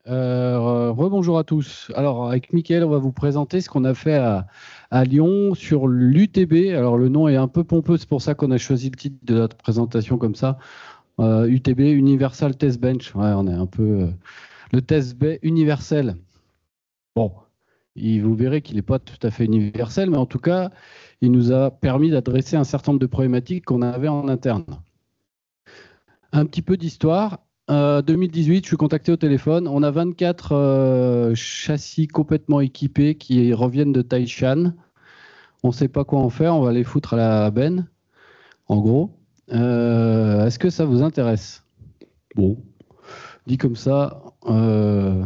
Rebonjour à tous. Alors, avec Mickaël, on va vous présenter ce qu'on a fait à Lyon sur l'UTB. Alors, le nom est un peu pompeux, c'est pour ça qu'on a choisi le titre de notre présentation comme ça. UTB, Universal Test Bench. Ouais, on est un peu le test universel. Bon, vous verrez qu'il n'est pas tout à fait universel, mais en tout cas, il nous a permis d'adresser un certain nombre de problématiques qu'on avait en interne. Un petit peu d'histoire. 2018, je suis contacté au téléphone. On a 24 châssis complètement équipés qui reviennent de Taishan. On ne sait pas quoi en faire. On va les foutre à la benne, en gros. Est-ce que ça vous intéresse? Bon, dit comme ça, on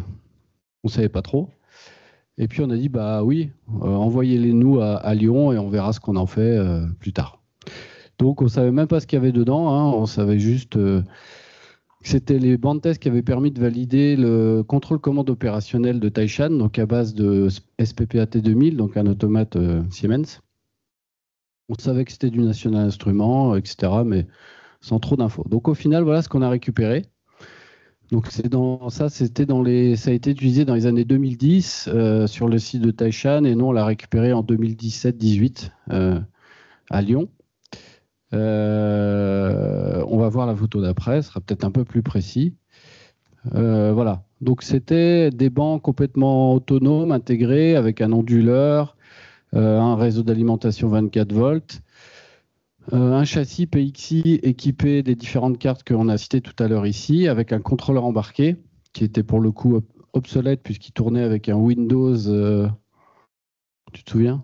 ne savait pas trop. Et puis on a dit, bah oui, envoyez-les nous à Lyon et on verra ce qu'on en fait plus tard. Donc on ne savait même pas ce qu'il y avait dedans. Hein. On savait juste... C'était les bandes tests qui avaient permis de valider le contrôle commande opérationnel de Taishan, donc à base de SPPAT 2000, donc un automate Siemens. On savait que c'était du National Instruments, etc., mais sans trop d'infos. Donc au final, voilà ce qu'on a récupéré. Donc ça a été utilisé dans les années 2010 sur le site de Taishan, et nous on l'a récupéré en 2017-18 à Lyon. On va voir la photo d'après, ce sera peut-être un peu plus précis. Voilà, donc c'était des bancs complètement autonomes, intégrés, avec un onduleur, un réseau d'alimentation 24 volts, un châssis PXI équipé des différentes cartes qu'on a citées tout à l'heure ici, avec un contrôleur embarqué, qui était pour le coup obsolète, puisqu'il tournait avec un Windows, tu te souviens?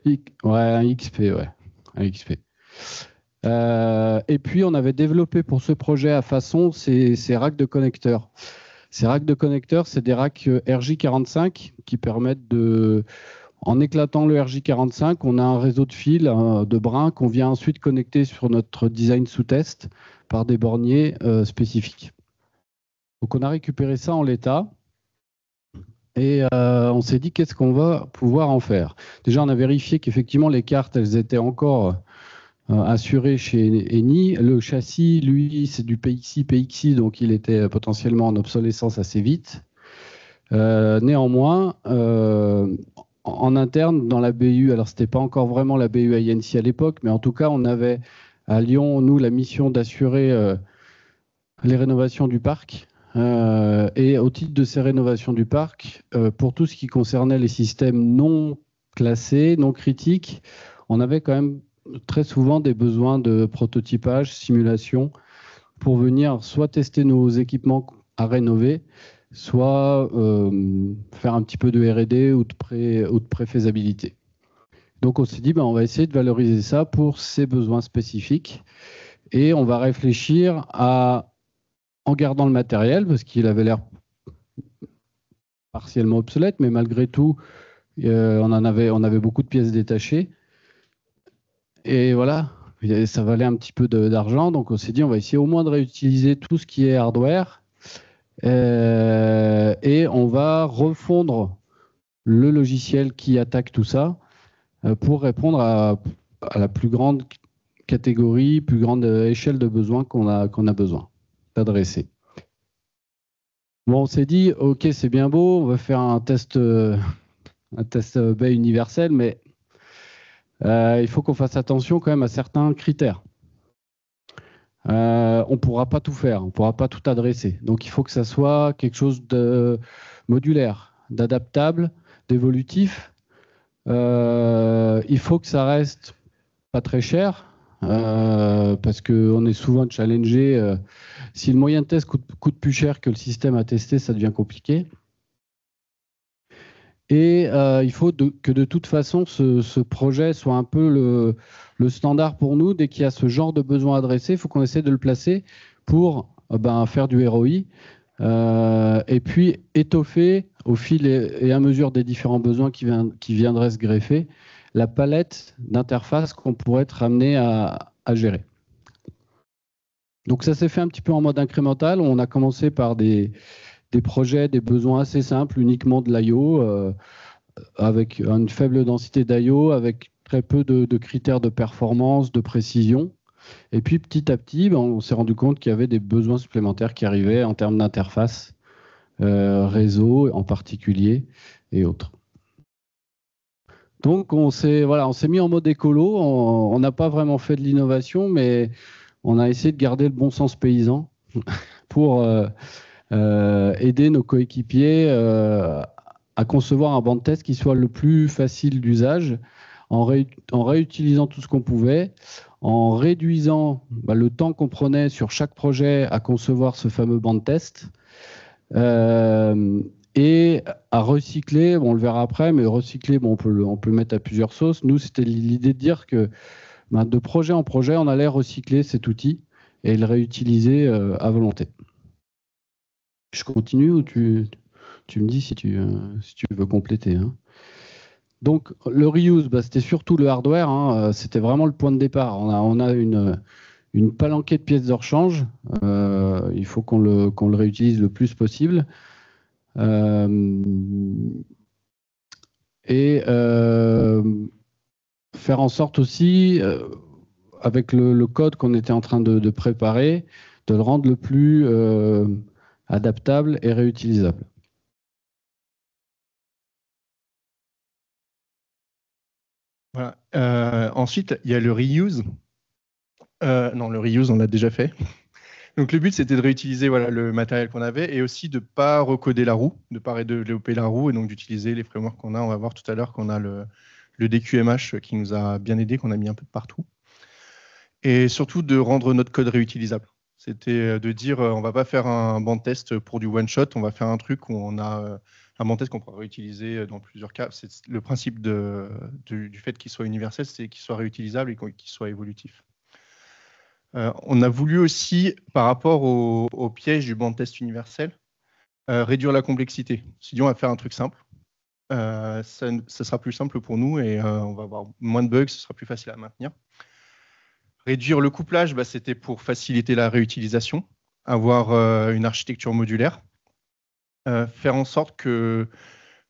Ouais, un XP, ouais, un XP. Et puis, on avait développé pour ce projet à façon ces racks de connecteurs. Ces racks de connecteurs, c'est des racks RJ45 qui permettent de... En éclatant le RJ45, on a un réseau de fils, de brins qu'on vient ensuite connecter sur notre design sous test par des borniers spécifiques. Donc, on a récupéré ça en l'état et on s'est dit qu'est-ce qu'on va pouvoir en faire. Déjà, on a vérifié qu'effectivement, les cartes, elles étaient encore... assuré chez Eni. Le châssis, lui, c'est du PXI, donc il était potentiellement en obsolescence assez vite. Néanmoins, en interne, dans la BU, alors c'était pas encore vraiment la BU INC à l'époque, mais en tout cas, on avait à Lyon, nous, la mission d'assurer les rénovations du parc. Et au titre de ces rénovations du parc, pour tout ce qui concernait les systèmes non classés, non critiques, on avait quand même très souvent des besoins de prototypage, simulation, pour venir soit tester nos équipements à rénover, soit faire un petit peu de R&D ou de pré-faisabilité. Donc on s'est dit, on va essayer de valoriser ça pour ces besoins spécifiques et on va réfléchir en gardant le matériel, parce qu'il avait l'air partiellement obsolète, mais malgré tout, on avait beaucoup de pièces détachées. Et voilà, ça valait un petit peu d'argent, donc on s'est dit on va essayer au moins de réutiliser tout ce qui est hardware et on va refondre le logiciel qui attaque tout ça pour répondre à la plus grande catégorie, plus grande échelle de besoins qu'on a besoin d'adresser. Bon, on s'est dit ok, c'est bien beau, on va faire un test bay universel, mais il faut qu'on fasse attention quand même à certains critères. On ne pourra pas tout faire, on ne pourra pas tout adresser. Donc il faut que ça soit quelque chose de modulaire, d'adaptable, d'évolutif. Il faut que ça reste pas très cher, parce qu'on est souvent challengé. Si le moyen de test coûte plus cher que le système à tester, ça devient compliqué. Et il faut que de toute façon, ce projet soit un peu le standard pour nous. Dès qu'il y a ce genre de besoin adressé, il faut qu'on essaie de le placer pour faire du ROI et puis étoffer au fil et à mesure des différents besoins qui viendraient se greffer la palette d'interfaces qu'on pourrait être amené à gérer. Donc ça s'est fait un petit peu en mode incrémental. On a commencé par des projets, des besoins assez simples, uniquement de l'IO, avec une faible densité d'IO, avec très peu de critères de performance, de précision. Et puis petit à petit, on s'est rendu compte qu'il y avait des besoins supplémentaires qui arrivaient en termes d'interface réseau en particulier et autres. Donc on s'est mis en mode écolo. On n'a pas vraiment fait de l'innovation, mais on a essayé de garder le bon sens paysan pour aider nos coéquipiers à concevoir un banc de test qui soit le plus facile d'usage, en réutilisant tout ce qu'on pouvait, en réduisant le temps qu'on prenait sur chaque projet à concevoir ce fameux banc de test, et à recycler, on le verra après, mais recycler, on peut le mettre à plusieurs sauces. Nous, c'était l'idée de dire que de projet en projet, on allait recycler cet outil et le réutiliser à volonté. Je continue ou tu me dis si tu veux compléter, hein. Donc, le reuse, c'était surtout le hardware, hein, c'était vraiment le point de départ. On a une palanquée de pièces de rechange. Il faut qu'on le réutilise le plus possible. Et faire en sorte aussi, avec le code qu'on était en train de préparer, de le rendre le plus adaptable et réutilisable. Voilà. Ensuite, il y a le reuse. Non, le reuse, on l'a déjà fait. Donc le but, c'était de réutiliser le matériel qu'on avait et aussi de ne pas recoder la roue, de ne pas développer la roue et donc d'utiliser les frameworks qu'on a. On va voir tout à l'heure qu'on a le DQMH qui nous a bien aidé, qu'on a mis un peu de partout. Et surtout de rendre notre code réutilisable. C'était de dire, on ne va pas faire un banc de test pour du one-shot, on va faire un truc où on a un banc de test qu'on pourra réutiliser dans plusieurs cas. C'est le principe du fait qu'il soit universel, c'est qu'il soit réutilisable et qu'il soit évolutif. On a voulu aussi, par rapport au piège du banc de test universel, réduire la complexité. Si on va faire un truc simple, ça sera plus simple pour nous et on va avoir moins de bugs, ce sera plus facile à maintenir. Réduire le couplage, c'était pour faciliter la réutilisation, avoir une architecture modulaire, faire en sorte que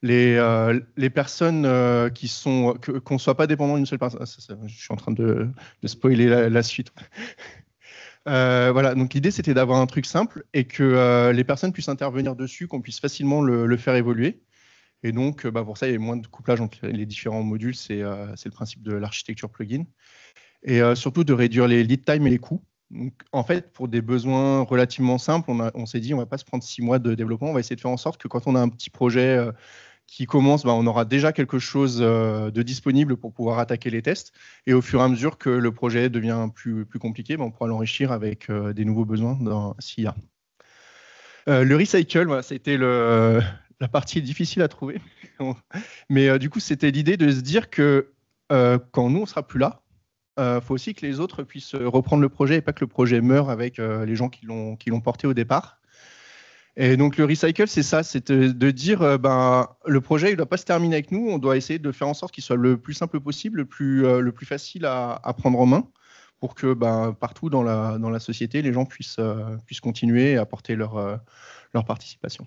les personnes qu'on ne soit pas dépendant d'une seule personne. Je suis en train de spoiler la suite. Voilà, donc l'idée c'était d'avoir un truc simple et que les personnes puissent intervenir dessus, qu'on puisse facilement le faire évoluer. Et donc pour ça, il y a moins de couplage entre les différents modules, c'est le principe de l'architecture plugin. Et surtout de réduire les lead time et les coûts. Donc, en fait, pour des besoins relativement simples, on s'est dit on ne va pas se prendre 6 mois de développement, on va essayer de faire en sorte que quand on a un petit projet qui commence, on aura déjà quelque chose de disponible pour pouvoir attaquer les tests. Et au fur et à mesure que le projet devient plus compliqué, on pourra l'enrichir avec des nouveaux besoins s'il y a. Le recycle, c'était la partie difficile à trouver. Mais du coup, c'était l'idée de se dire que quand nous, on ne sera plus là, faut aussi que les autres puissent reprendre le projet et pas que le projet meure avec les gens qui l'ont porté au départ. Et donc le recycle, c'est ça, c'est de dire le projet, il ne doit pas se terminer avec nous, on doit essayer de faire en sorte qu'il soit le plus simple possible, le plus facile à prendre en main, pour que partout dans la société, les gens puissent continuer et apporter leur participation.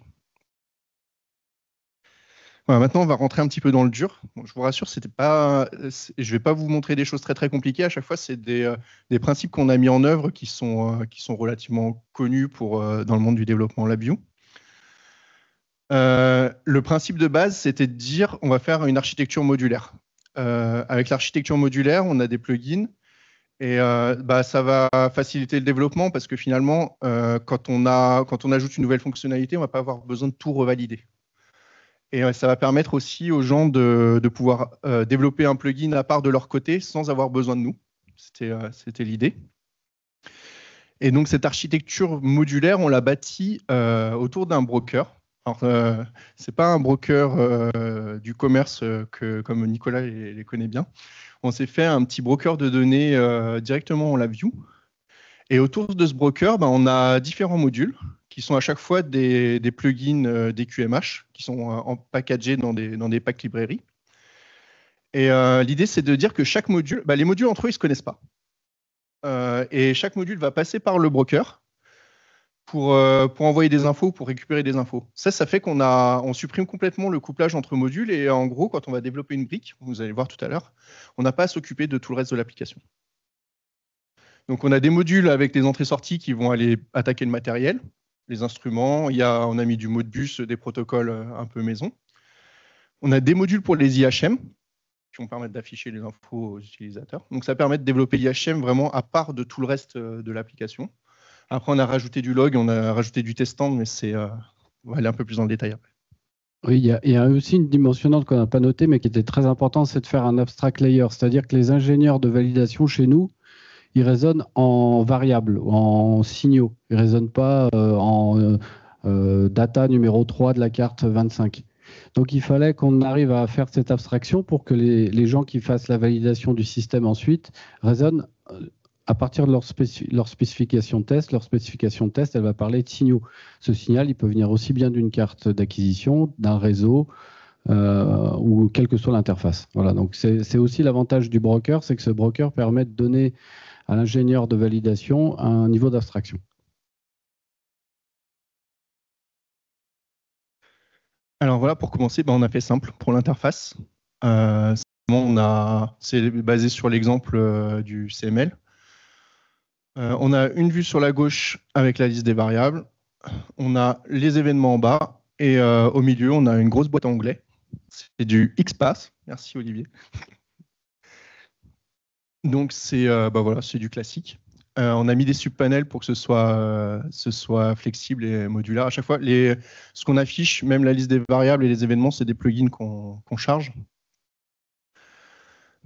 Voilà, maintenant, on va rentrer un petit peu dans le dur. Bon, je vous rassure, je ne vais pas vous montrer des choses très très compliquées. À chaque fois, c'est des principes qu'on a mis en œuvre qui sont relativement connus dans le monde du développement LabVIEW. Le principe de base, c'était de dire on va faire une architecture modulaire. Avec l'architecture modulaire, on a des plugins et ça va faciliter le développement parce que finalement, quand on ajoute une nouvelle fonctionnalité, on ne va pas avoir besoin de tout revalider. Et ça va permettre aussi aux gens de pouvoir développer un plugin à part de leur côté sans avoir besoin de nous. C'était l'idée. Et donc, cette architecture modulaire, on l'a bâtie autour d'un broker. Alors, ce n'est pas un broker du commerce comme Nicolas les connaît bien. On s'est fait un petit broker de données directement en LabVIEW. Et autour de ce broker, on a différents modules qui sont à chaque fois des plugins DQMH qui sont packagés dans des packs librairies. Et l'idée, c'est de dire que chaque module, les modules entre eux, ils ne se connaissent pas. Et chaque module va passer par le broker pour envoyer des infos, pour récupérer des infos. Ça fait qu'on supprime complètement le couplage entre modules. Et en gros, quand on va développer une brique, vous allez voir tout à l'heure, on n'a pas à s'occuper de tout le reste de l'application. Donc, on a des modules avec des entrées-sorties qui vont aller attaquer le matériel. les instruments. On a mis du Modbus, des protocoles un peu maison. On a des modules pour les IHM qui vont permettre d'afficher les infos aux utilisateurs. Donc ça permet de développer l'IHM vraiment à part de tout le reste de l'application. Après, on a rajouté du log, on a rajouté du testant, mais on va aller un peu plus dans le détail après. Oui, il y a aussi une dimensionnante qu'on n'a pas notée, mais qui était très importante, c'est de faire un abstract layer. C'est-à-dire que les ingénieurs de validation chez nous, ils raisonnent en variables, en signaux. Ils ne raisonnent pas en data numéro 3 de la carte 25. Donc il fallait qu'on arrive à faire cette abstraction pour que les gens qui fassent la validation du système ensuite raisonnent à partir de leur spécification test. Leur spécification test, elle va parler de signaux. Ce signal, il peut venir aussi bien d'une carte d'acquisition, d'un réseau, ou quelle que soit l'interface. Voilà, donc c'est aussi l'avantage du broker, c'est que ce broker permet de donner à l'ingénieur de validation un niveau d'abstraction. Alors voilà, pour commencer, on a fait simple pour l'interface. C'est basé sur l'exemple du CML. On a une vue sur la gauche avec la liste des variables. On a les événements en bas. Et au milieu, on a une grosse boîte à onglets. C'est du XPath. Merci Olivier. Donc c'est du classique. On a mis des subpanels pour que ce soit flexible et modulaire. À chaque fois, ce qu'on affiche, même la liste des variables et les événements, c'est des plugins qu'on charge.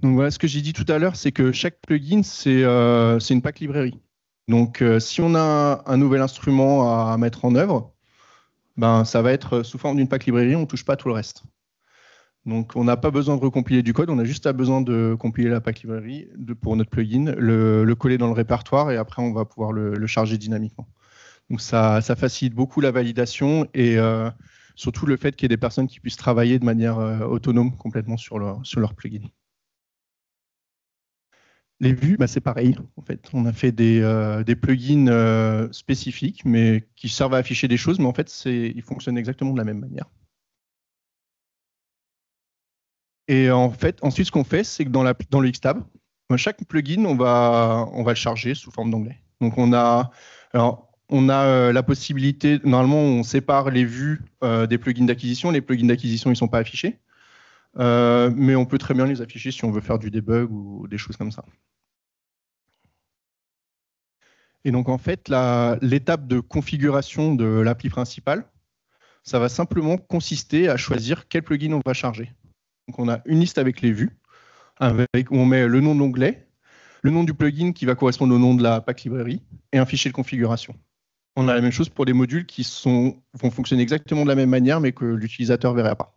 Donc voilà, ce que j'ai dit tout à l'heure, c'est que chaque plugin, c'est une pack librairie. Donc si on a un nouvel instrument à mettre en œuvre, ça va être sous forme d'une pack librairie, on ne touche pas tout le reste. Donc, on n'a pas besoin de recompiler du code, on a juste besoin de compiler la pack librairie pour notre plugin, le coller dans le répertoire et après, on va pouvoir le charger dynamiquement. Donc, ça facilite beaucoup la validation et surtout le fait qu'il y ait des personnes qui puissent travailler de manière autonome complètement sur leur plugin. Les vues, c'est pareil. En fait, on a fait des plugins spécifiques, mais qui servent à afficher des choses, mais en fait, ils fonctionnent exactement de la même manière. Et en fait, ensuite, ce qu'on fait, c'est que dans le Xtab, chaque plugin, on va le charger sous forme d'onglet. Donc, on a la possibilité, normalement, on sépare les vues des plugins d'acquisition. Les plugins d'acquisition, ils ne sont pas affichés. Mais on peut très bien les afficher si on veut faire du debug ou des choses comme ça. Et donc, en fait, l'étape de configuration de l'appli principale, ça va simplement consister à choisir quel plugin on va charger. Donc, on a une liste avec les vues, où on met le nom de l'onglet, le nom du plugin qui va correspondre au nom de la pack librairie et un fichier de configuration. On a la même chose pour les modules qui vont fonctionner exactement de la même manière, mais que l'utilisateur ne verra pas.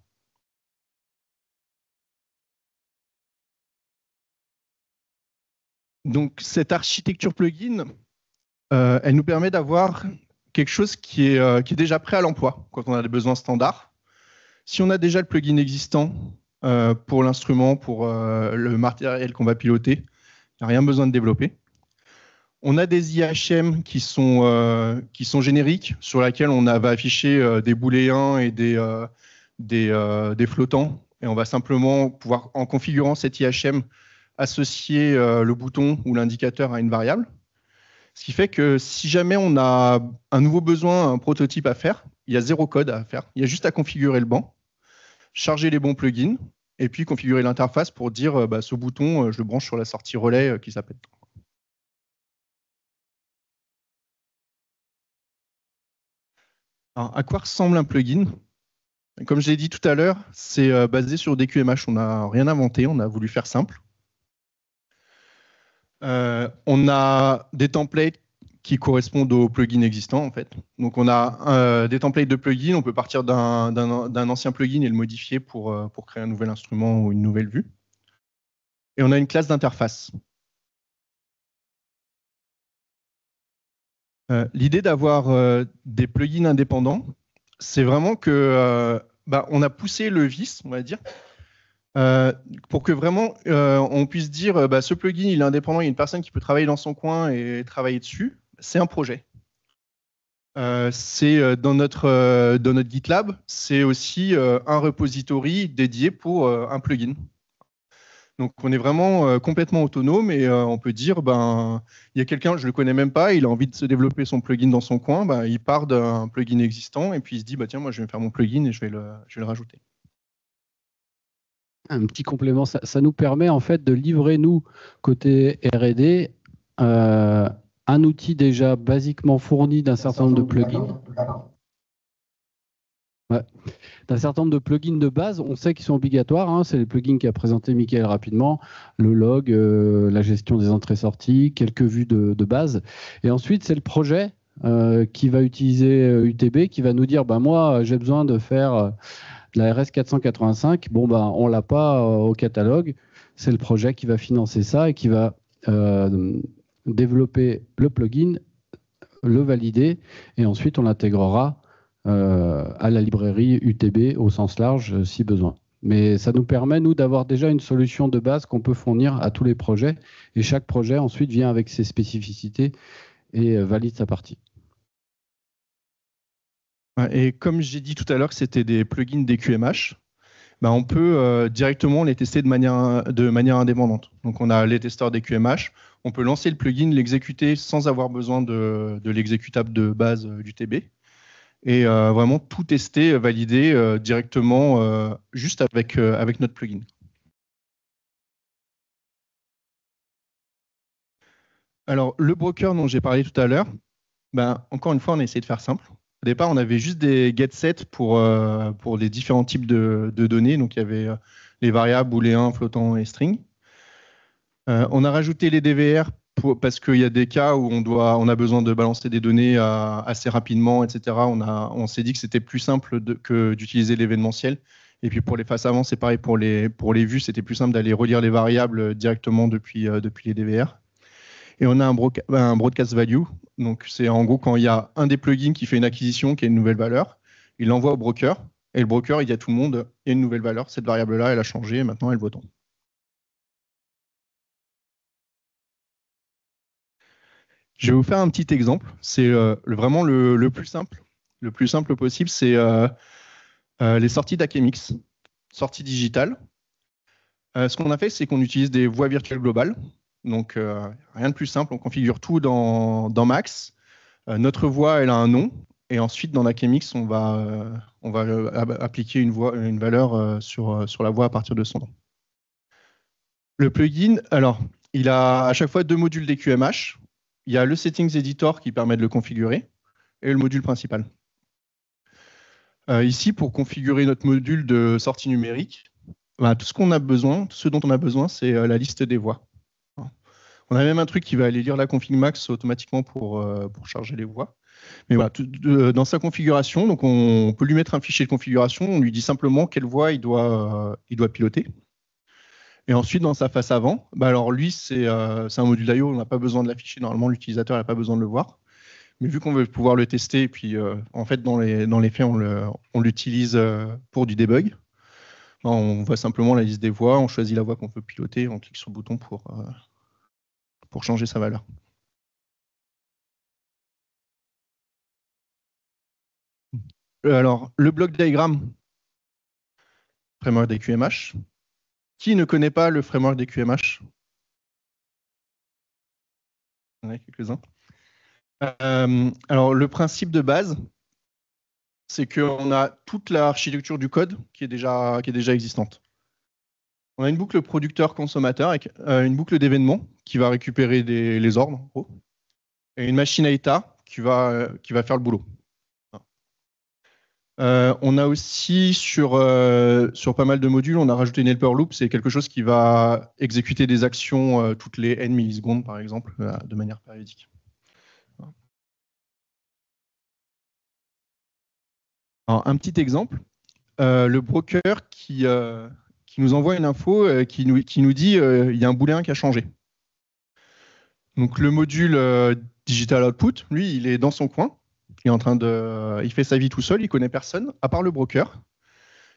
Donc, cette architecture plugin, elle nous permet d'avoir quelque chose qui est déjà prêt à l'emploi quand on a des besoins standards. Si on a déjà le plugin existant pour l'instrument, pour le matériel qu'on va piloter, il n'y a rien besoin de développer. On a des IHM qui sont génériques, sur lesquels on va afficher des booléens et des flottants. Et on va simplement pouvoir, en configurant cet IHM, associer le bouton ou l'indicateur à une variable. Ce qui fait que si jamais on a un nouveau besoin, un prototype à faire, il y a 0 code à faire. Il y a juste à configurer le banc, charger les bons plugins, et puis configurer l'interface pour dire ce bouton, je le branche sur la sortie relais qui s'appelle. Alors, à quoi ressemble un plugin? Comme je l'ai dit tout à l'heure, c'est basé sur des QMH. On n'a rien inventé, on a voulu faire simple. On a des templates qui correspondent aux plugins existants, en fait. Donc, on a des templates de plugins. On peut partir d'un ancien plugin et le modifier pour créer un nouvel instrument ou une nouvelle vue. Et on a une classe d'interface. L'idée d'avoir des plugins indépendants, c'est vraiment que on a poussé le vice, on va dire, pour que vraiment on puisse dire ce plugin il est indépendant, il y a une personne qui peut travailler dans son coin et travailler dessus, c'est un projet. C'est dans notre GitLab, c'est aussi un repository dédié pour un plugin. Donc on est vraiment complètement autonome et on peut dire, ben, il y a quelqu'un, je ne le connais même pas, il a envie de se développer son plugin dans son coin, ben, il part d'un plugin existant et puis il se dit, bah, tiens, moi je vais faire mon plugin et je vais le rajouter. Un petit complément, ça nous permet en fait de livrer, nous, côté R&D, un outil déjà basiquement fourni d'un certain nombre de plugins. Ouais. D'un certain nombre de plugins de base, on sait qu'ils sont obligatoires. Hein, c'est les plugins qu'a présenté Mickaël rapidement, le log, la gestion des entrées-sorties, quelques vues de base. Et ensuite, c'est le projet qui va utiliser UTB, qui va nous dire, bah, moi, j'ai besoin de faire la RS 485. Bon, bah, on ne l'a pas au catalogue. C'est le projet qui va financer ça et qui va développer le plugin, le valider, et ensuite on l'intégrera à la librairie UTB au sens large si besoin. Mais ça nous permet, nous, d'avoir déjà une solution de base qu'on peut fournir à tous les projets. Et chaque projet, ensuite, vient avec ses spécificités et valide sa partie. Et comme j'ai dit tout à l'heure que c'était des plugins DQMH, ben on peut directement les tester de manière indépendante. Donc on a les testeurs DQMH, on peut lancer le plugin, l'exécuter sans avoir besoin de l'exécutable de base d'UTB. Et vraiment tout tester, valider directement juste avec notre plugin. Alors, le broker dont j'ai parlé tout à l'heure, ben, encore une fois, on a essayé de faire simple. Au départ, on avait juste des get-sets pour les différents types de données. Donc, il y avait les variables, booléens, flottants et string. On a rajouté les DVR parce qu'il y a des cas où on a besoin de balancer des données assez rapidement, etc. On s'est dit que c'était plus simple que d'utiliser l'événementiel. Et puis pour les faces avant, c'est pareil pour les vues, c'était plus simple d'aller relire les variables directement depuis les DVR. Et on a un broadcast value. Donc c'est en gros quand il y a un des plugins qui fait une acquisition, qui a une nouvelle valeur, il l'envoie au broker. Et le broker, il dit à tout le monde, il y a une nouvelle valeur, cette variable-là, elle a changé, et maintenant elle vaut tant. Je vais vous faire un petit exemple. C'est vraiment le plus simple. Le plus simple possible, c'est les sorties d'Akemix, sorties digitales. Ce qu'on a fait, c'est qu'on utilise des voies virtuelles globales. Donc, rien de plus simple. On configure tout dans Max. Notre voie, elle a un nom. Et ensuite, dans l'Akemix, on va appliquer une valeur sur la voie à partir de son nom. Le plugin, alors, il a à chaque fois deux modules DQMH. Il y a le Settings Editor qui permet de le configurer et le module principal. Ici, pour configurer notre module de sortie numérique, tout ce dont on a besoin, c'est la liste des voies. On a même un truc qui va aller lire la config max automatiquement pour charger les voies. Mais voilà, dans sa configuration, donc on peut lui mettre un fichier de configuration, on lui dit simplement quelle voie il doit piloter. Et ensuite, dans sa face avant, alors lui, c'est un module I/O, on n'a pas besoin de l'afficher. Normalement, l'utilisateur n'a pas besoin de le voir. Mais vu qu'on veut pouvoir le tester, et puis en fait, dans les faits, on l'utilise pour du debug. On voit simplement la liste des voies, on choisit la voie qu'on veut piloter, on clique sur le bouton pour changer sa valeur. Alors, le bloc diagramme, framework DQMH. Qui ne connaît pas le framework DQMH? Il y en a quelques-uns. Alors, le principe de base, c'est qu'on a toute l'architecture du code qui est déjà existante. On a une boucle producteur-consommateur avec une boucle d'événements qui va récupérer les ordres, en gros, et une machine à état qui va faire le boulot. On a aussi sur pas mal de modules, on a rajouté une helper loop. C'est quelque chose qui va exécuter des actions toutes les n millisecondes, par exemple, de manière périodique. Alors, un petit exemple, le broker qui nous envoie une info qui nous dit il y a un booléen qui a changé. Donc le module digital output, lui, il est dans son coin. Il fait sa vie tout seul, il connaît personne, à part le broker.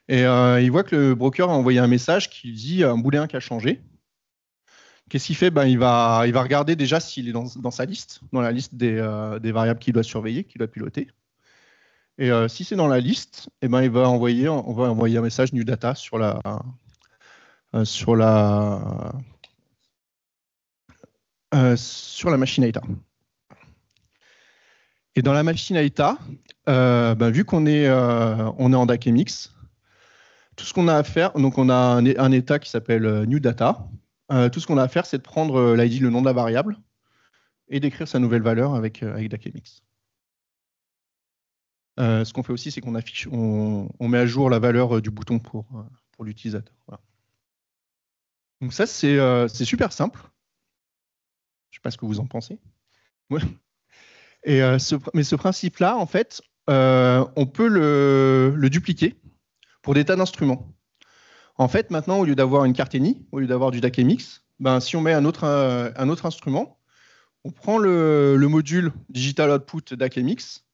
Et il voit que le broker a envoyé un message qui dit un booléen qui a changé. Qu'est-ce qu'il fait? Il va regarder déjà s'il est dans sa liste, dans la liste des variables qu'il doit surveiller, qu'il doit piloter. Et si c'est dans la liste, on va envoyer un message new data sur sur la machine AITA. Et dans la machine AITA, vu qu'on est en DAC-MX, tout ce qu'on a à faire, donc on a un état qui s'appelle new data. Tout ce qu'on a à faire, c'est de prendre l'ID, le nom de la variable, et d'écrire sa nouvelle valeur avec DAC-MX. Ce qu'on fait aussi, c'est qu'on affiche, on met à jour la valeur du bouton pour l'utilisateur. Voilà. Donc ça, c'est super simple. Je ne sais pas ce que vous en pensez. Ouais. Et mais ce principe-là, en fait, on peut le dupliquer pour des tas d'instruments. En fait, maintenant, au lieu d'avoir une carte ENI, au lieu d'avoir du DAC-MX, si on met un autre instrument, on prend le module Digital Output DAC-MX,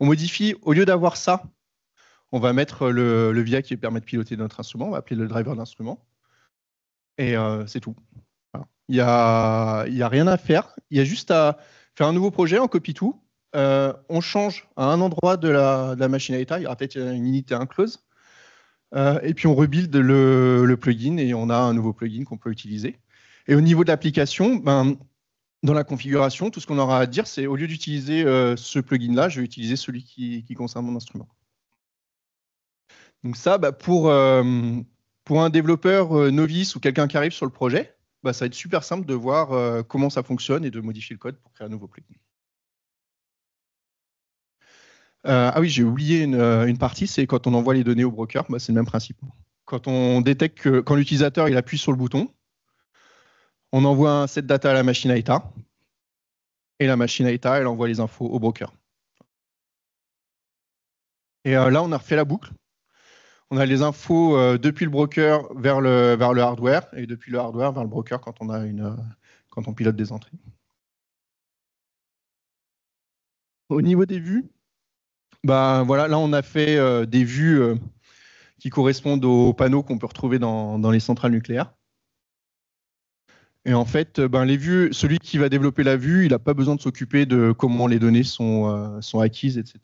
on modifie, au lieu d'avoir ça, on va mettre le VIA qui permet de piloter notre instrument, on va appeler le driver d'instrument, et c'est tout. Voilà. Il n'y a rien à faire, il y a juste à faire un nouveau projet, on copie tout, on change à un endroit de la machine AITA, il y aura peut-être une unité incluse, et puis on rebuild le plugin et on a un nouveau plugin qu'on peut utiliser. Et au niveau de l'application, dans la configuration, tout ce qu'on aura à dire, c'est au lieu d'utiliser ce plugin-là, je vais utiliser celui qui concerne mon instrument. Donc ça, pour un développeur novice ou quelqu'un qui arrive sur le projet, ça va être super simple de voir comment ça fonctionne et de modifier le code pour créer un nouveau plugin. Ah oui, j'ai oublié une partie, c'est quand on envoie les données au broker, c'est le même principe. Quand on détecte que quand l'utilisateur il appuie sur le bouton, on envoie un set data à la machine AITA, et la machine AITA, elle envoie les infos au broker. Et là, on a refait la boucle. On a les infos depuis le broker vers le hardware, et depuis le hardware vers le broker quand on pilote des entrées. Au niveau des vues, voilà, là on a fait des vues qui correspondent aux panneaux qu'on peut retrouver dans les centrales nucléaires. Et en fait, les vues, celui qui va développer la vue, il n'a pas besoin de s'occuper de comment les données sont acquises, etc.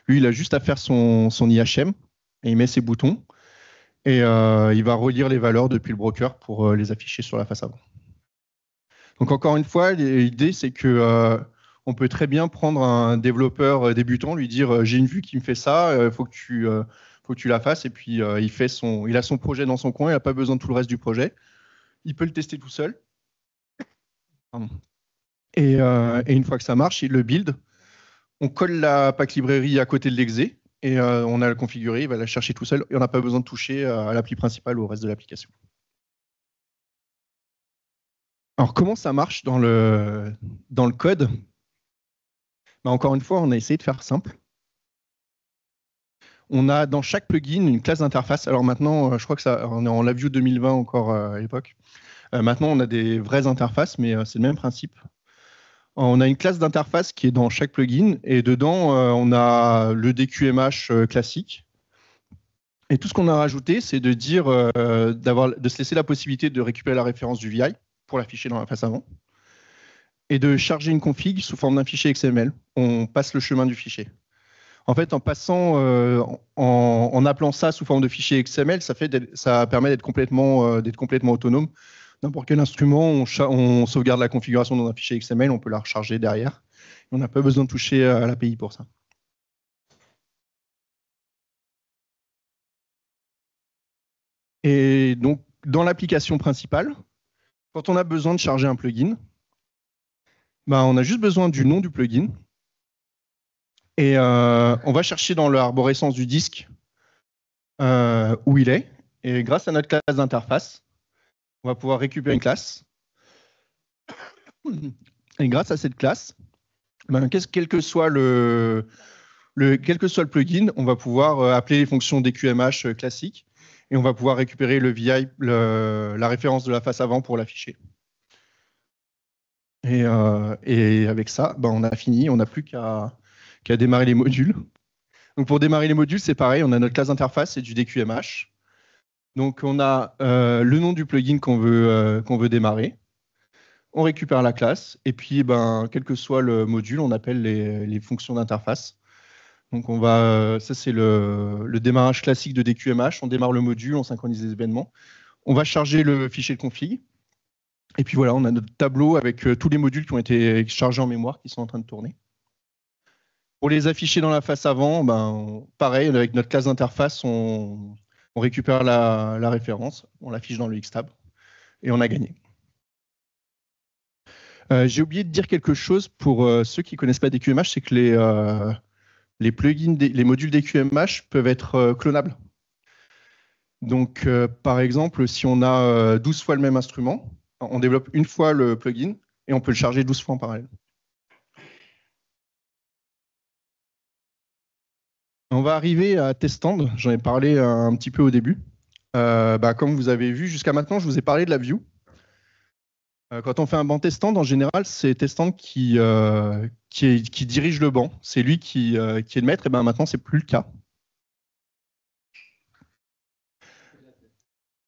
Lui, il a juste à faire son IHM, et il met ses boutons, et il va relire les valeurs depuis le broker pour les afficher sur la face avant. Donc encore une fois, l'idée, c'est que on peut très bien prendre un développeur débutant, lui dire j'ai une vue qui me fait ça, il faut que tu la fasses, et puis il a son projet dans son coin, il n'a pas besoin de tout le reste du projet. Il peut le tester tout seul. Et une fois que ça marche, il le build. On colle la pack librairie à côté de l'exé, et on a le configuré, il va la chercher tout seul, et on n'a pas besoin de toucher à l'appli principale ou au reste de l'application. Alors, comment ça marche dans le code? Encore une fois, on a essayé de faire simple. On a dans chaque plugin une classe d'interface. Alors maintenant, je crois que on est en LabVIEW 2020 encore à l'époque. Maintenant, on a des vraies interfaces, mais c'est le même principe. On a une classe d'interface qui est dans chaque plugin, et dedans, on a le DQMH classique. Et tout ce qu'on a rajouté, c'est de dire de se laisser la possibilité de récupérer la référence du VI pour l'afficher dans la face avant, et de charger une config sous forme d'un fichier XML. On passe le chemin du fichier. En fait, en passant, en appelant ça sous forme de fichier XML, ça permet d'être complètement autonome. N'importe quel instrument, on sauvegarde la configuration dans un fichier XML, on peut la recharger derrière. On n'a pas besoin de toucher à l'API pour ça. Et donc, dans l'application principale, quand on a besoin de charger un plugin, on a juste besoin du nom du plugin. Et on va chercher dans l'arborescence du disque où il est. Et grâce à notre classe d'interface, on va pouvoir récupérer une classe. Et grâce à cette classe, quel que soit le plugin, on va pouvoir appeler les fonctions DQMH classiques, et on va pouvoir récupérer le VI, la référence de la face avant pour l'afficher. Et avec ça, on a fini, on n'a plus qu'à démarrer les modules. Donc pour démarrer les modules, c'est pareil, on a notre classe d'interface, c'est du DQMH. Donc on a le nom du plugin qu'on veut démarrer. On récupère la classe, et puis quel que soit le module, on appelle les fonctions d'interface. Donc ça c'est le démarrage classique de DQMH. On démarre le module, on synchronise les événements. On va charger le fichier de config. Et puis voilà, on a notre tableau avec tous les modules qui ont été chargés en mémoire qui sont en train de tourner. Pour les afficher dans la face avant, pareil, avec notre classe d'interface, on récupère la référence, on l'affiche dans le Xtab et on a gagné. J'ai oublié de dire quelque chose pour ceux qui ne connaissent pas DQMH, c'est que les plugins, les modules DQMH peuvent être clonables. Donc, par exemple, si on a 12 fois le même instrument, on développe une fois le plugin et on peut le charger 12 fois en parallèle. On va arriver à teststand, j'en ai parlé un petit peu au début. Comme vous avez vu, jusqu'à maintenant, je vous ai parlé de la view. Quand on fait un banc teststand, en général, c'est teststand qui dirige le banc. C'est lui qui est le maître, et maintenant, c'est plus le cas.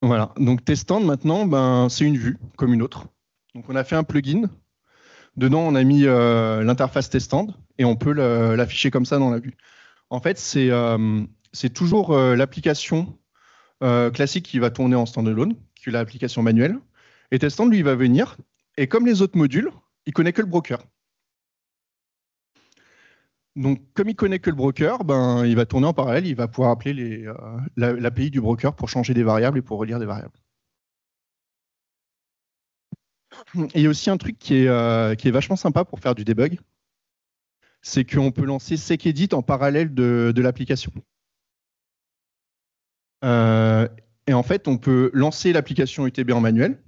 Voilà, donc teststand, maintenant, c'est une vue, comme une autre. Donc on a fait un plugin. Dedans, on a mis l'interface teststand, et on peut l'afficher comme ça dans la vue. En fait, c'est toujours l'application classique qui va tourner en standalone, qui est l'application manuelle. Et teststand, lui, il va venir. Et comme les autres modules, il connaît que le broker. Donc, comme il connaît que le broker, il va tourner en parallèle. Il va pouvoir appeler l'API du broker pour changer des variables et pour relire des variables. Et il y a aussi un truc qui est vachement sympa pour faire du debug. C'est qu'on peut lancer secedit en parallèle de l'application. Et en fait, on peut lancer l'application UTB en manuel.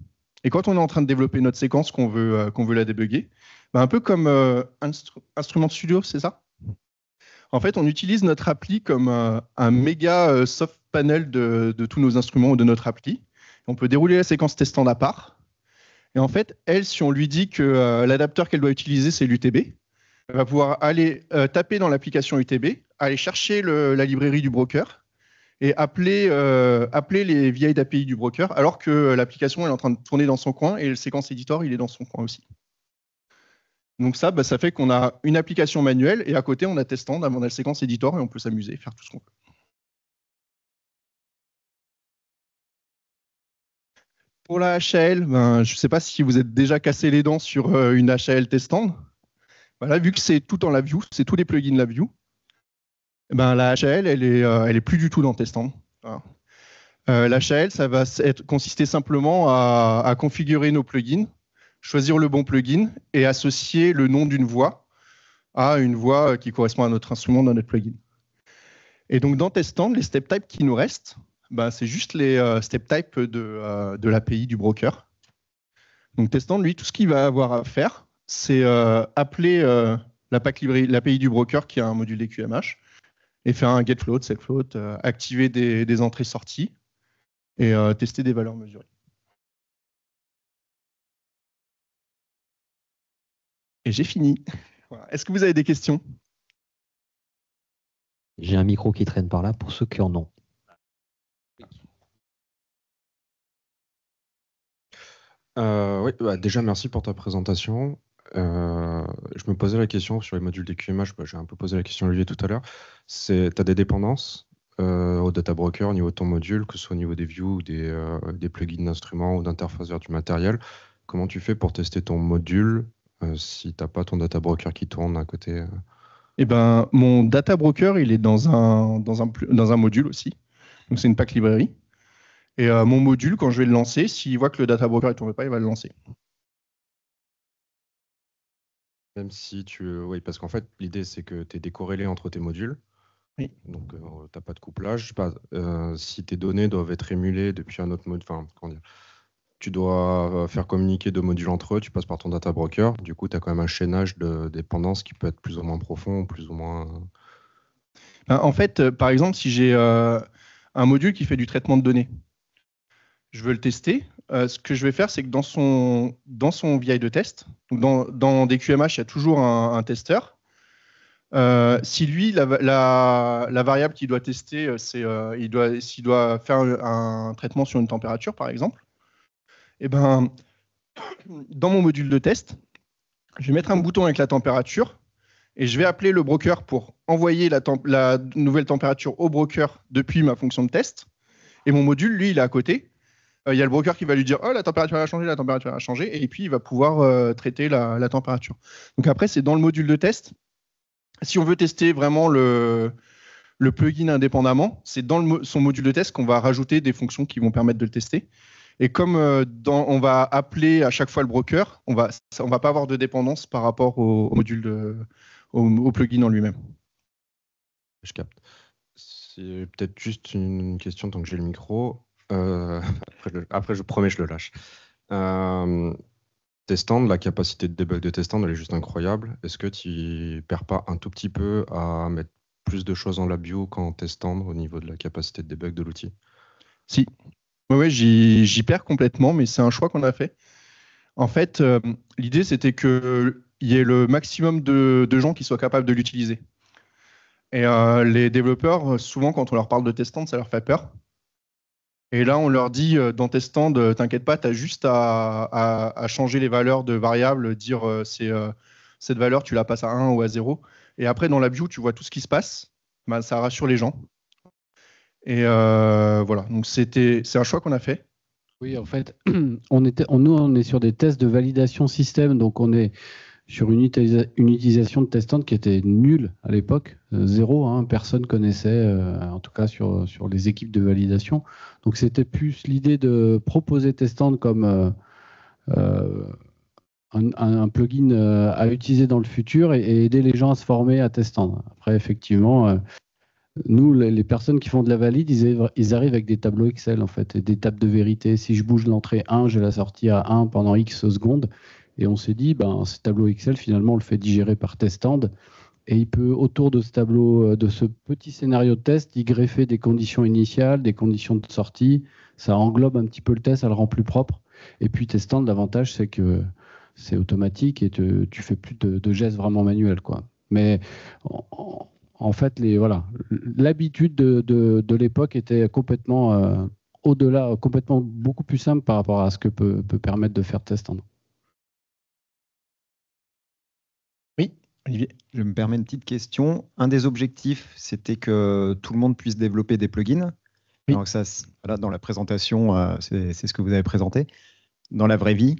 Et quand on est en train de développer notre séquence qu'on veut la débugger, un peu comme Instrument Studio, c'est ça? En fait, on utilise notre appli comme un méga soft panel de tous nos instruments ou de notre appli. On peut dérouler la séquence testant à part. Et en fait, elle, si on lui dit que l'adapteur qu'elle doit utiliser, c'est l'UTB, elle va pouvoir aller taper dans l'application UTB, aller chercher la librairie du broker et appeler les vieilles d'API du broker, alors que l'application est en train de tourner dans son coin et le séquence editor, il est dans son coin aussi. Donc ça, ça fait qu'on a une application manuelle et à côté, on a teststand, on a le séquence editor et on peut s'amuser, faire tout ce qu'on veut. Pour la HAL, je ne sais pas si vous êtes déjà cassé les dents sur une HAL teststand. Voilà, vu que c'est tout dans la view, c'est tous les plugins la view, la HAL, elle est plus du tout dans teststand. Voilà. La HAL, ça va consister simplement à configurer nos plugins, choisir le bon plugin et associer le nom d'une voix à une voix qui correspond à notre instrument dans notre plugin. Et donc dans teststand, les step types qui nous restent, c'est juste les step types de l'API du broker. Donc teststand, lui, tout ce qu'il va avoir à faire, c'est appeler l'API du broker qui a un module DQMH et faire un getFloat, setFloat, activer des entrées-sorties et tester des valeurs mesurées. Et j'ai fini. Voilà. Est-ce que vous avez des questions? J'ai un micro qui traîne par là pour ceux qui en ont. Oui, déjà, merci pour ta présentation. Je me posais la question sur les modules DQMH, j'ai un peu posé la question à Olivier tout à l'heure. Tu as des dépendances au data broker au niveau de ton module, que ce soit au niveau des views ou des plugins d'instruments ou d'interface vers du matériel. Comment tu fais pour tester ton module si tu n'as pas ton data broker qui tourne à côté? Mon data broker, il est dans un module aussi. Donc c'est une pack librairie. Et mon module, quand je vais le lancer, s'il voit que le data broker ne tourne pas, il va le lancer. Même si oui, parce qu'en fait, l'idée, c'est que tu es décorrélé entre tes modules. Oui. Donc, tu n'as pas de couplage. Si tes données doivent être émulées depuis un autre module, tu dois faire communiquer deux modules entre eux, tu passes par ton data broker. Du coup, tu as quand même un chaînage de dépendances qui peut être plus ou moins profond, plus ou moins... En fait, par exemple, si j'ai un module qui fait du traitement de données, je veux le tester. Ce que je vais faire, c'est que dans son VI de test, dans des QMH, il y a toujours un testeur. Si lui, la variable qu'il doit tester, s'il doit faire un traitement sur une température, par exemple, dans mon module de test, je vais mettre un bouton avec la température et je vais appeler le broker pour envoyer la nouvelle température au broker depuis ma fonction de test. Et mon module, lui, il est à côté. il y a le broker qui va lui dire oh, la température a changé, la température a changé, et puis il va pouvoir traiter la température. Donc après, c'est dans le module de test. Si on veut tester vraiment le plugin indépendamment, c'est dans son module de test qu'on va rajouter des fonctions qui vont permettre de le tester. Et comme on va appeler à chaque fois le broker, on va pas avoir de dépendance par rapport au module au plugin en lui-même. Je capte. C'est peut-être juste une question tant que j'ai le micro. Après, je promets, je le lâche. Testand, la capacité de debug de Testand, elle est juste incroyable. Est-ce que tu perds pas un tout petit peu à mettre plus de choses en LabVIEW qu'en Testand au niveau de la capacité de debug de l'outil? Si. Ouais, j'y perds complètement, mais c'est un choix qu'on a fait. En fait, l'idée, c'était qu'il y ait le maximum de gens qui soient capables de l'utiliser. Et les développeurs, souvent, quand on leur parle de Testand, ça leur fait peur. Et là, on leur dit, dans Testand, t'inquiète pas, tu as juste à changer les valeurs de variables, dire cette valeur, tu la passes à 1 ou à 0. Et après, dans LabVIEW, tu vois tout ce qui se passe. Ben, ça rassure les gens. Et voilà, donc c'est un choix qu'on a fait. Oui, en fait, nous, on est sur des tests de validation système, donc on est sur une utilisation de Testand qui était nulle à l'époque, zéro, hein, personne connaissait, en tout cas sur les équipes de validation. Donc c'était plus l'idée de proposer Testand comme un plugin à utiliser dans le futur et aider les gens à se former à Testand. Après, effectivement, nous, les personnes qui font de la valide, ils arrivent avec des tableaux Excel, en fait, et des tables de vérité. Si je bouge l'entrée 1, j'ai la sortie à 1 pendant X secondes. Et on s'est dit, ce tableau Excel, finalement, on le fait digérer par Testand. Et il peut, autour de ce tableau, de ce petit scénario de test, y greffer des conditions initiales, des conditions de sortie. Ça englobe un petit peu le test, ça le rend plus propre. Et puis Testand, l'avantage, c'est que c'est automatique et tu fais plus de gestes vraiment manuels, quoi. Mais en fait, l'habitude de l'époque était complètement au-delà, complètement beaucoup plus simple par rapport à ce que peut permettre de faire Testand. Oui, Olivier. Je me permets une petite question. Un des objectifs, c'était que tout le monde puisse développer des plugins. Oui. Alors ça, voilà, dans la présentation, c'est ce que vous avez présenté. Dans la vraie vie,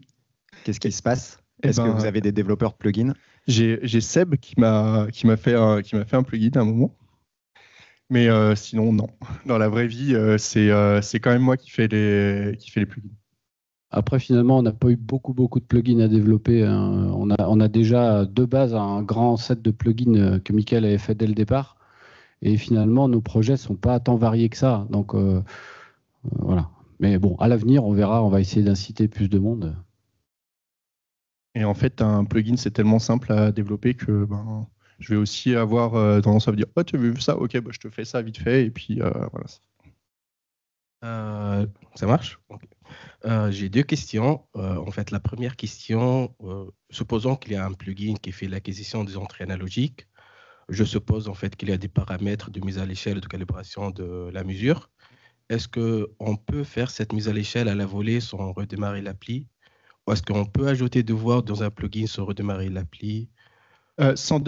qu'est-ce qui se passe? Est-ce que vous avez des développeurs de plugins? J'ai Seb qui m'a fait un plugin à un moment. Mais sinon, non. Dans la vraie vie, c'est quand même moi qui fais les plugins. Après, finalement, on n'a pas eu beaucoup de plugins à développer. Hein. On a déjà de base un grand set de plugins que Mickaël avait fait dès le départ. Et finalement, nos projets ne sont pas tant variés que ça. Donc, voilà. Mais bon, à l'avenir, on verra. On va essayer d'inciter plus de monde. Et en fait, un plugin, c'est tellement simple à développer que je vais aussi avoir tendance à me dire « Oh, tu as vu ça? Ok, je te fais ça vite fait. » Et puis, voilà. Ça marche? Okay. J'ai deux questions. En fait, la première question, supposons qu'il y a un plugin qui fait l'acquisition des entrées analogiques. Je suppose en fait qu'il y a des paramètres de mise à l'échelle et de calibration de la mesure. Est-ce qu'on peut faire cette mise à l'échelle à la volée sans redémarrer l'appli? Ou est-ce qu'on peut ajouter devoir dans un plugin sans redémarrer l'appli? Sans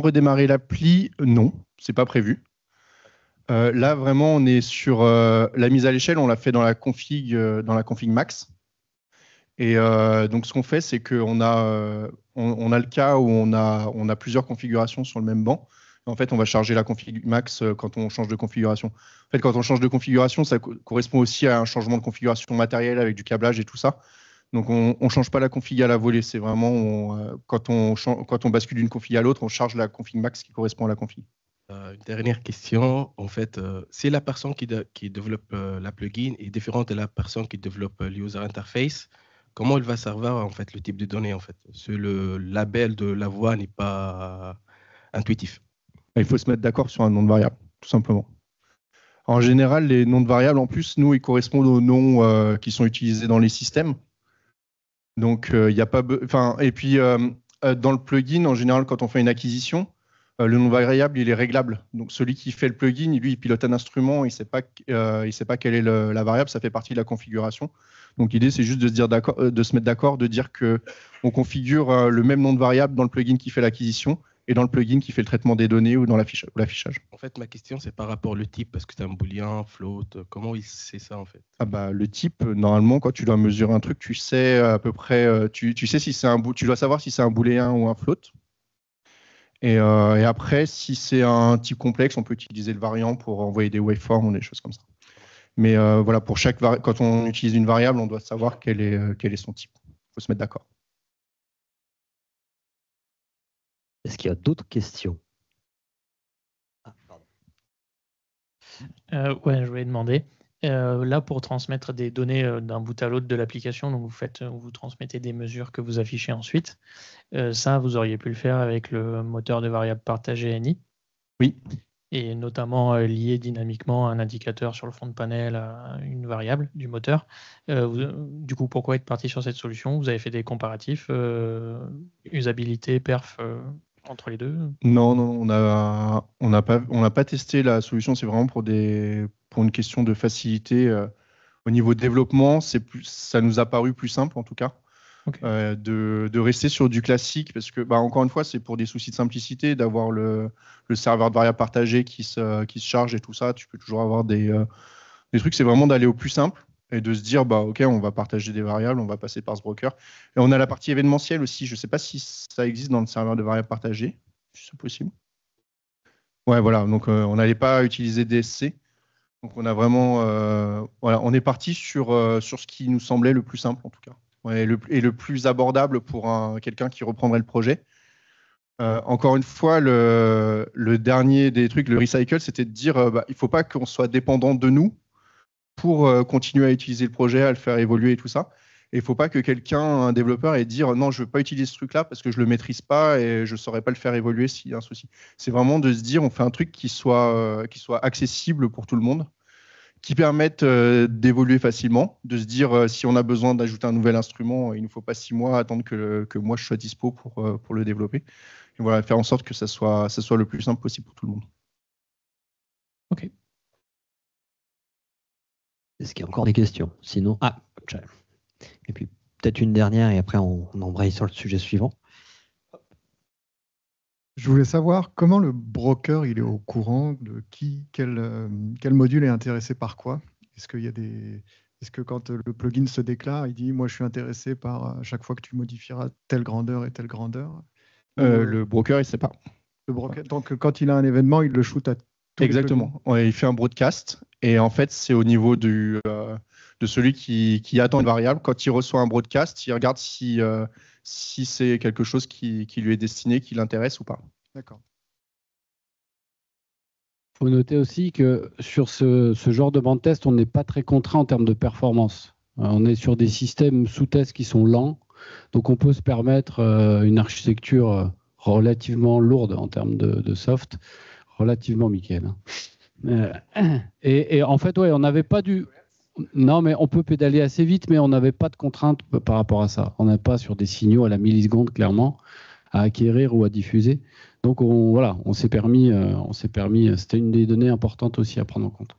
redémarrer l'appli, non, c'est pas prévu. Là, vraiment, on est sur la mise à l'échelle, on l'a fait dans la config max. Et donc, ce qu'on fait, c'est qu'on a, on a le cas où on a plusieurs configurations sur le même banc. En fait, on va charger la config max quand on change de configuration. En fait, quand on change de configuration, ça correspond aussi à un changement de configuration matérielle avec du câblage et tout ça. Donc, on ne change pas la config à la volée. C'est vraiment, quand on bascule d'une config à l'autre, on charge la config max qui correspond à la config. Une dernière question. En fait, si la personne qui développe la plugin est différente de la personne qui développe l'user interface, comment il va savoir en fait, le type de données en fait? Le label de la voix n'est pas intuitif. Il faut se mettre d'accord sur un nom de variable, tout simplement. En général, les noms de variables, en plus, nous, ils correspondent aux noms qui sont utilisés dans les systèmes. Donc, il n'y a pas... et puis, dans le plugin, en général, quand on fait une acquisition, le nom de variable, il est réglable. Donc, celui qui fait le plugin, lui, il pilote un instrument, il ne sait pas quelle est la variable, ça fait partie de la configuration. Donc, l'idée, c'est juste de se mettre d'accord, de dire qu'on configure le même nom de variable dans le plugin qui fait l'acquisition et dans le plugin qui fait le traitement des données ou dans l'affichage. En fait, ma question, c'est par rapport au type, parce que c'est un booléen, float, comment c'est ça en fait? Ah bah, le type, normalement, quand tu dois mesurer un truc, tu sais à peu près, tu sais si c'est tu dois savoir si c'est un booléen ou un float. Et après, si c'est un type complexe, on peut utiliser le variant pour envoyer des waveforms ou des choses comme ça. Mais voilà, pour quand on utilise une variable, on doit savoir quel est son type. Il faut se mettre d'accord. Est-ce qu'il y a d'autres questions? Ouais, je voulais demander. Là, pour transmettre des données d'un bout à l'autre de l'application, donc vous transmettez des mesures que vous affichez ensuite. Ça, vous auriez pu le faire avec le moteur de variables partagées ANI. Oui. Et notamment lier dynamiquement un indicateur sur le fond de panel à une variable du moteur. Du coup, pourquoi être parti sur cette solution? Vous avez fait des comparatifs, usabilité, perf entre les deux? Non, on n'a pas testé la solution. C'est vraiment pour une question de facilité. Au niveau développement, ça nous a paru plus simple en tout cas. Okay. De rester sur du classique parce que, encore une fois, c'est pour des soucis de simplicité d'avoir le serveur de variables partagées qui se charge et tout ça. Tu peux toujours avoir des trucs. C'est vraiment d'aller au plus simple et de se dire, OK, on va partager des variables, on va passer par ce broker. Et on a la partie événementielle aussi. Je ne sais pas si ça existe dans le serveur de variables partagées, si c'est possible. Ouais, voilà. Donc, on n'allait pas utiliser DSC. Donc, on a vraiment, on est parti sur ce qui nous semblait le plus simple en tout cas. Ouais, et le plus abordable pour quelqu'un qui reprendrait le projet. Encore une fois, le dernier des trucs, le recycle, c'était de dire il ne faut pas qu'on soit dépendant de nous pour continuer à utiliser le projet, à le faire évoluer et tout ça. Et il ne faut pas que un développeur, ait dire non, je ne veux pas utiliser ce truc-là parce que je ne le maîtrise pas et je ne saurais pas le faire évoluer s'il y a un souci. C'est vraiment de se dire on fait un truc qui soit accessible pour tout le monde, qui permettent d'évoluer facilement, de se dire si on a besoin d'ajouter un nouvel instrument, il ne nous faut pas 6 mois attendre que moi je sois dispo pour le développer. Et voilà, faire en sorte que ça soit le plus simple possible pour tout le monde. Ok. Est-ce qu'il y a encore des questions? Sinon, et puis peut-être une dernière et après on embraye sur le sujet suivant. Je voulais savoir comment le broker il est au courant de quel module est intéressé par quoi. Est-ce que quand le plugin se déclare, il dit moi je suis intéressé par chaque fois que tu modifieras telle grandeur et telle grandeur? Le broker il sait pas. Le broker, donc quand il a un événement, il le shoot à tout. Exactement. Il fait un broadcast et en fait c'est au niveau de celui qui attend une variable. Quand il reçoit un broadcast, il regarde si c'est quelque chose qui lui est destiné, qui l'intéresse ou pas. D'accord. Il faut noter aussi que sur ce genre de bande test, on n'est pas très contraint en termes de performance. On est sur des systèmes sous-test qui sont lents, donc on peut se permettre une architecture relativement lourde en termes de soft, relativement Michael. Et en fait, on n'avait pas Non, mais on peut pédaler assez vite, mais on n'avait pas de contraintes par rapport à ça. On n'est pas sur des signaux à la milliseconde, clairement, à acquérir ou à diffuser. Donc, on s'est permis, c'était une des données importantes aussi à prendre en compte.